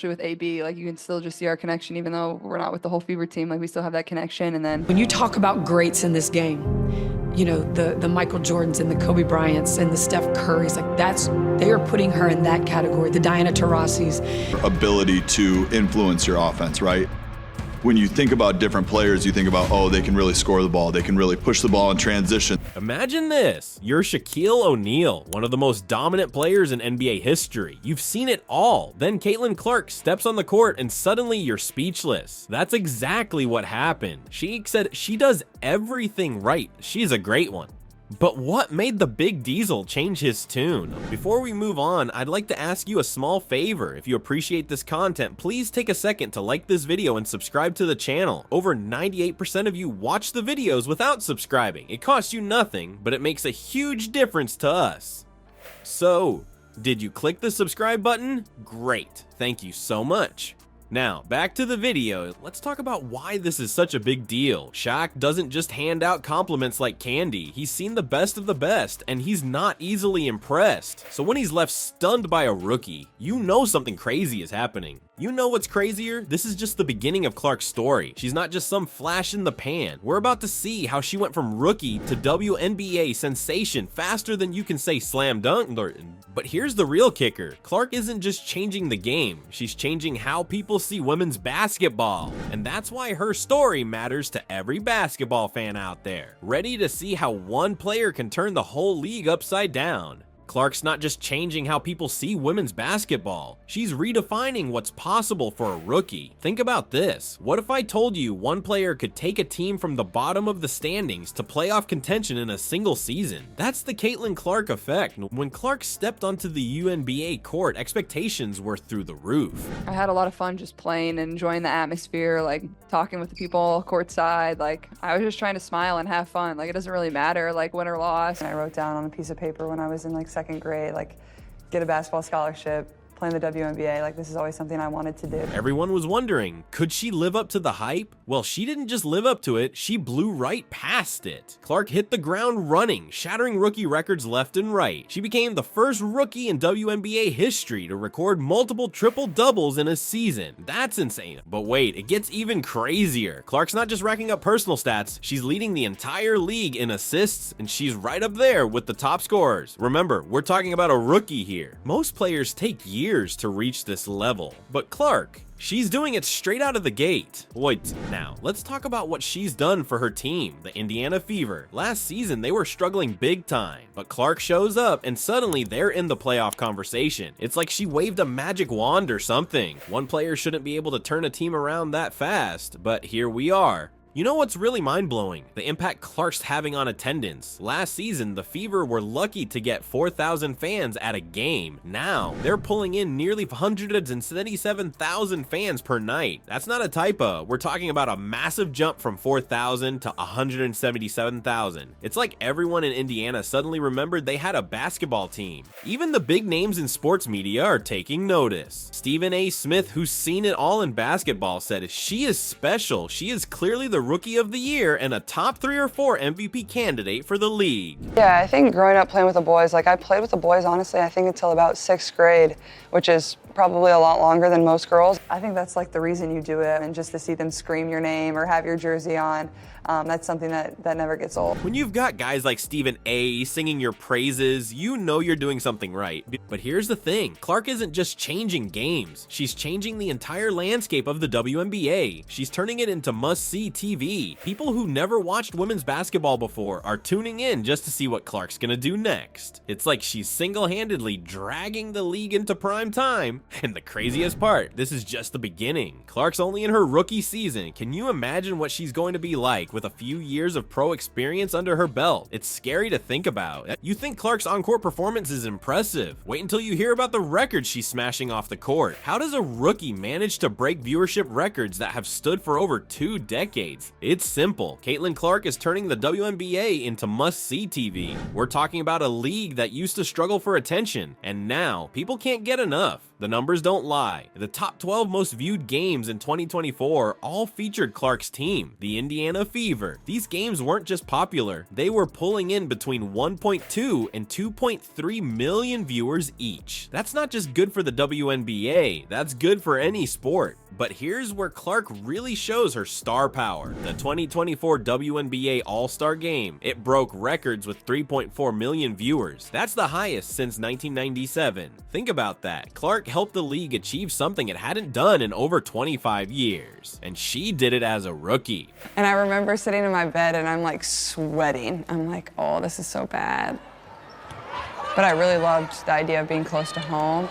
with AB, like you can still just see our connection, even though we're not with the whole Fever team. Like we still have that connection. And then when you talk about greats in this game, you know, the Michael Jordans and the Kobe Bryants and the Steph Currys, like they are putting her in that category. The Diana Taurasi's ability to influence your offense, right? When you think about different players, you think about, oh, they can really score the ball. They can really push the ball in transition. Imagine this. You're Shaquille O'Neal, one of the most dominant players in NBA history. You've seen it all. Then Caitlin Clark steps on the court and suddenly you're speechless. That's exactly what happened. Sheik said she does everything right. She's a great one. But what made the Big Diesel change his tune? Before we move on, I'd like to ask you a small favor. If you appreciate this content, please take a second to like this video and subscribe to the channel. Over 98% of you watch the videos without subscribing. It costs you nothing, but it makes a huge difference to us. So, did you click the subscribe button? Great, thank you so much. Now, back to the video, let's talk about why this is such a big deal. Shaq doesn't just hand out compliments like candy, he's seen the best of the best, and he's not easily impressed. So when he's left stunned by a rookie, you know something crazy is happening. You know what's crazier? This is just the beginning of Clark's story. She's not just some flash in the pan. We're about to see how she went from rookie to WNBA sensation faster than you can say slam dunk. But here's the real kicker. Clark isn't just changing the game, she's changing how people see women's basketball. And that's why her story matters to every basketball fan out there. Ready to see how one player can turn the whole league upside down. Clark's not just changing how people see women's basketball, she's redefining what's possible for a rookie. Think about this. What if I told you one player could take a team from the bottom of the standings to playoff contention in a single season? That's the Caitlin Clark effect. When Clark stepped onto the UNBA court, expectations were through the roof. I had a lot of fun just playing and enjoying the atmosphere, like talking with the people courtside. Like I was just trying to smile and have fun. Like it doesn't really matter like win or loss. And I wrote down on a piece of paper when I was in like second grade, like get a basketball scholarship, play in the WNBA, like this is always something I wanted to do. Everyone was wondering, could she live up to the hype? Well, she didn't just live up to it, she blew right past it. Clark hit the ground running, shattering rookie records left and right. She became the first rookie in WNBA history to record multiple triple-doubles in a season. That's insane. But wait, it gets even crazier. Clark's not just racking up personal stats, she's leading the entire league in assists, and she's right up there with the top scorers. Remember, we're talking about a rookie here. Most players take years to reach this level, but Clark, she's doing it straight out of the gate. Wait, now, let's talk about what she's done for her team, the Indiana Fever. Last season, they were struggling big time, but Clark shows up and suddenly they're in the playoff conversation. It's like she waved a magic wand or something. One player shouldn't be able to turn a team around that fast, but here we are. You know what's really mind-blowing? The impact Clark's having on attendance. Last season, the Fever were lucky to get 4,000 fans at a game. Now, they're pulling in nearly 177,000 fans per night. That's not a typo. We're talking about a massive jump from 4,000 to 177,000. It's like everyone in Indiana suddenly remembered they had a basketball team. Even the big names in sports media are taking notice. Stephen A. Smith, who's seen it all in basketball, said she is special. She is clearly the Rookie of the Year and a top 3 or 4 MVP candidate for the league. Yeah, I think growing up playing with the boys, like I played with the boys honestly, I think until about 6th grade, which is probably a lot longer than most girls. I think that's like the reason you do it, and just to see them scream your name or have your jersey on, that's something that never gets old. When you've got guys like Stephen A. singing your praises, you know you're doing something right. But here's the thing, Clark isn't just changing games, she's changing the entire landscape of the WNBA. She's turning it into must-see TV. People who never watched women's basketball before are tuning in just to see what Clark's gonna do next. It's like she's single-handedly dragging the league into prime time. And the craziest part, this is just the beginning. Clark's only in her rookie season. Can you imagine what she's going to be like with a few years of pro experience under her belt? It's scary to think about. You think Clark's on-court performance is impressive. Wait until you hear about the records she's smashing off the court. How does a rookie manage to break viewership records that have stood for over 2 decades? It's simple. Caitlin Clark is turning the WNBA into must-see TV. We're talking about a league that used to struggle for attention, and now people can't get enough. The numbers don't lie. The top 12 most viewed games in 2024 all featured Clark's team, the Indiana Fever. These games weren't just popular, they were pulling in between 1.2 and 2.3 million viewers each. That's not just good for the WNBA, that's good for any sport. But here's where Clark really shows her star power. The 2024 WNBA All-Star Game, it broke records with 3.4 million viewers. That's the highest since 1997. Think about that. Clark helped the league achieve something it hadn't done in over 25 years. And she did it as a rookie. And I remember sitting in my bed and I'm like sweating. I'm like, oh, this is so bad. But I really loved the idea of being close to home.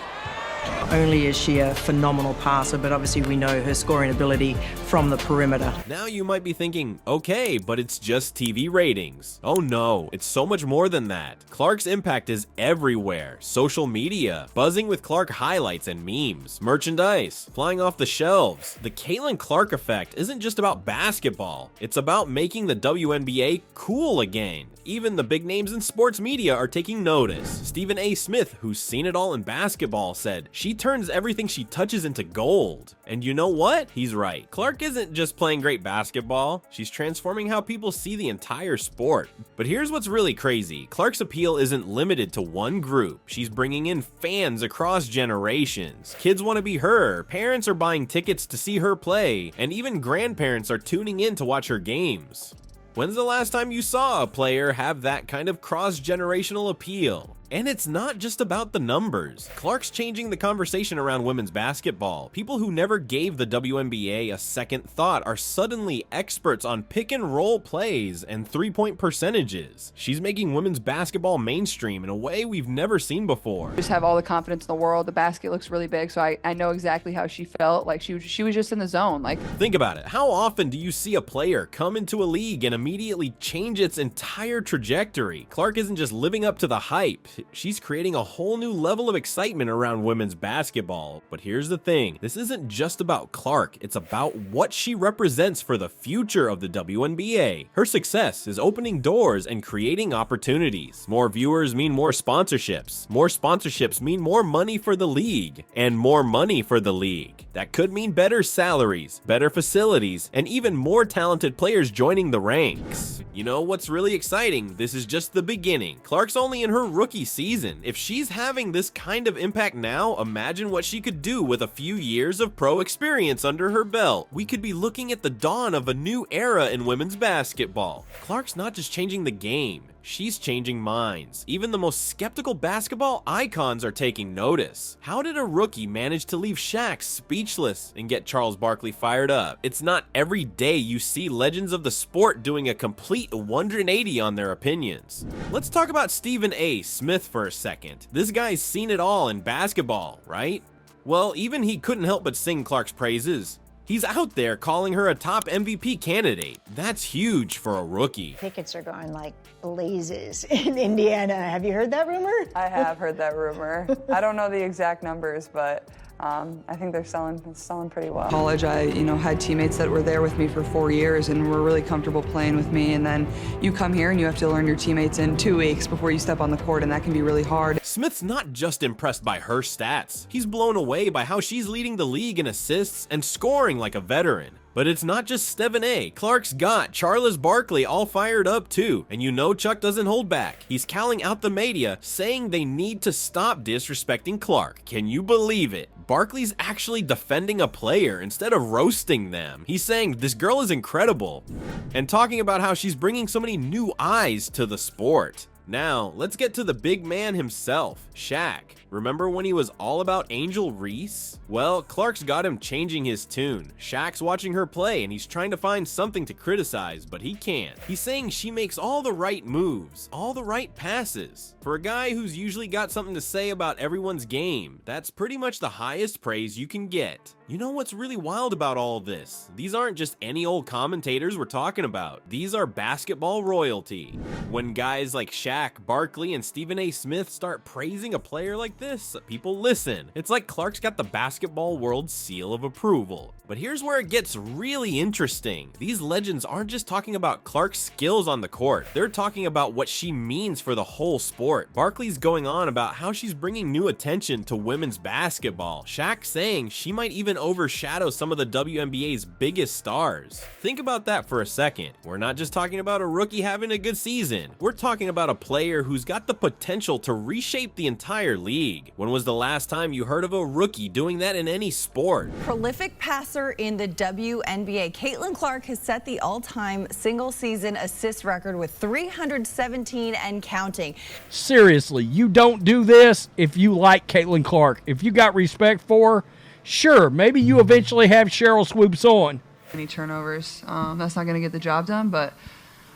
Not only is she a phenomenal passer, but obviously we know her scoring ability from the perimeter. Now you might be thinking, okay, but it's just TV ratings. Oh no, it's so much more than that. Clark's impact is everywhere. Social media, buzzing with Clark highlights and memes, merchandise, flying off the shelves. The Caitlin Clark effect isn't just about basketball. It's about making the WNBA cool again. Even the big names in sports media are taking notice. Stephen A. Smith, who's seen it all in basketball, said, "She turns everything she touches into gold." And you know what? He's right. Clark isn't just playing great basketball, she's transforming how people see the entire sport. But here's what's really crazy. Clark's appeal isn't limited to one group. She's bringing in fans across generations. Kids want to be her, parents are buying tickets to see her play, and even grandparents are tuning in to watch her games. When's the last time you saw a player have that kind of cross-generational appeal? And it's not just about the numbers. Clark's changing the conversation around women's basketball. People who never gave the WNBA a second thought are suddenly experts on pick and roll plays and three-point percentages. She's making women's basketball mainstream in a way we've never seen before. Just have all the confidence in the world. The basket looks really big, so I know exactly how she felt. Like she was just in the zone. Like, think about it. How often do you see a player come into a league and immediately change its entire trajectory? Clark isn't just living up to the hype. She's creating a whole new level of excitement around women's basketball. But here's the thing, this isn't just about Clark, it's about what she represents for the future of the WNBA. Her success is opening doors and creating opportunities. More viewers mean more sponsorships. More sponsorships mean more money for the league. And more money for the league. That could mean better salaries, better facilities, and even more talented players joining the ranks. You know what's really exciting? This is just the beginning. Clark's only in her rookie season. If she's having this kind of impact now, imagine what she could do with a few years of pro experience under her belt. We could be looking at the dawn of a new era in women's basketball. Clark's not just changing the game. She's changing minds. Even the most skeptical basketball icons are taking notice. How did a rookie manage to leave Shaq speechless and get Charles Barkley fired up? It's not every day you see legends of the sport doing a complete 180 on their opinions. Let's talk about Stephen A. Smith for a second. This guy's seen it all in basketball, right? Well, even he couldn't help but sing Clark's praises. He's out there calling her a top MVP candidate. That's huge for a rookie. Tickets are going like blazes in Indiana. Have you heard that rumor? I have heard that rumor. I don't know the exact numbers, but I think they're selling pretty well. College, I had teammates that were there with me for 4 years and were really comfortable playing with me. And then you come here and you have to learn your teammates in 2 weeks before you step on the court, and that can be really hard. Smith's not just impressed by her stats. He's blown away by how she's leading the league in assists and scoring like a veteran. But it's not just Stephen A. Clark's got Charles Barkley all fired up too. And you know Chuck doesn't hold back. He's calling out the media, saying they need to stop disrespecting Clark. Can you believe it? Barkley's actually defending a player instead of roasting them. He's saying this girl is incredible and talking about how she's bringing so many new eyes to the sport. Now, let's get to the big man himself, Shaq. Remember when he was all about Angel Reese? Well, Clark's got him changing his tune. Shaq's watching her play and he's trying to find something to criticize, but he can't. He's saying she makes all the right moves, all the right passes. For a guy who's usually got something to say about everyone's game, that's pretty much the highest praise you can get. You know what's really wild about all of this? These aren't just any old commentators we're talking about. These are basketball royalty. When guys like Shaq Shaq, Barkley, and Stephen A. Smith start praising a player like this, people listen. It's like Clark's got the basketball world's seal of approval. But here's where it gets really interesting. These legends aren't just talking about Clark's skills on the court, they're talking about what she means for the whole sport. Barkley's going on about how she's bringing new attention to women's basketball. Shaq saying she might even overshadow some of the WNBA's biggest stars. Think about that for a second. We're not just talking about a rookie having a good season. We're talking about a player who's got the potential to reshape the entire league. When was the last time you heard of a rookie doing that in any sport? Prolific passer in the WNBA, Caitlin Clark has set the all-time single-season assist record with 317 and counting. Seriously, you don't do this if you like Caitlin Clark. If you got respect for her, sure, maybe you eventually have Cheryl Swoops on. Any turnovers, that's not going to get the job done, but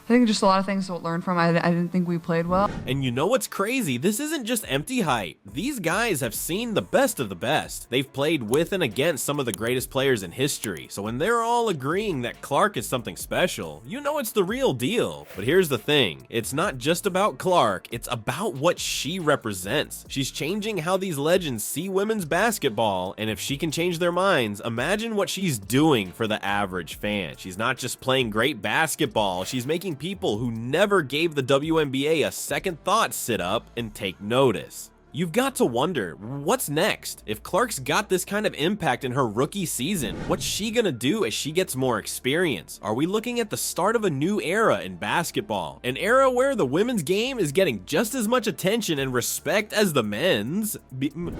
I think just a lot of things to learn from. I didn't think we played well. And you know what's crazy? This isn't just empty hype. These guys have seen the best of the best. They've played with and against some of the greatest players in history. So when they're all agreeing that Clark is something special, you know it's the real deal. But here's the thing. It's not just about Clark. It's about what she represents. She's changing how these legends see women's basketball. And if she can change their minds, imagine what she's doing for the average fan. She's not just playing great basketball. She's making people who never gave the WNBA a second thought sit up and take notice. You've got to wonder, what's next? If Clark's got this kind of impact in her rookie season, what's she gonna do as she gets more experience? Are we looking at the start of a new era in basketball? An era where the women's game is getting just as much attention and respect as the men's?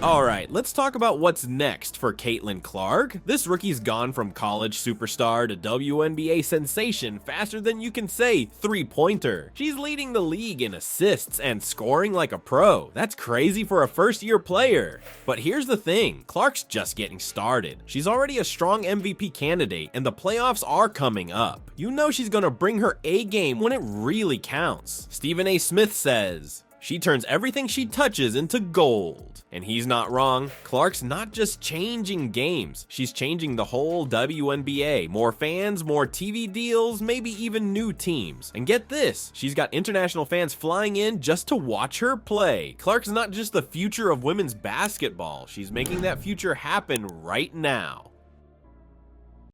Alright, let's talk about what's next for Caitlin Clark. This rookie's gone from college superstar to WNBA sensation faster than you can say three-pointer. She's leading the league in assists and scoring like a pro. That's crazy for a first-year player. But here's the thing, Clark's just getting started. She's already a strong MVP candidate, and the playoffs are coming up. You know she's gonna bring her A game when it really counts. Stephen A. Smith says, she turns everything she touches into gold. And he's not wrong. Clark's not just changing games, she's changing the whole WNBA. More fans, more TV deals, maybe even new teams. And get this, she's got international fans flying in just to watch her play. Clark's not just the future of women's basketball, she's making that future happen right now.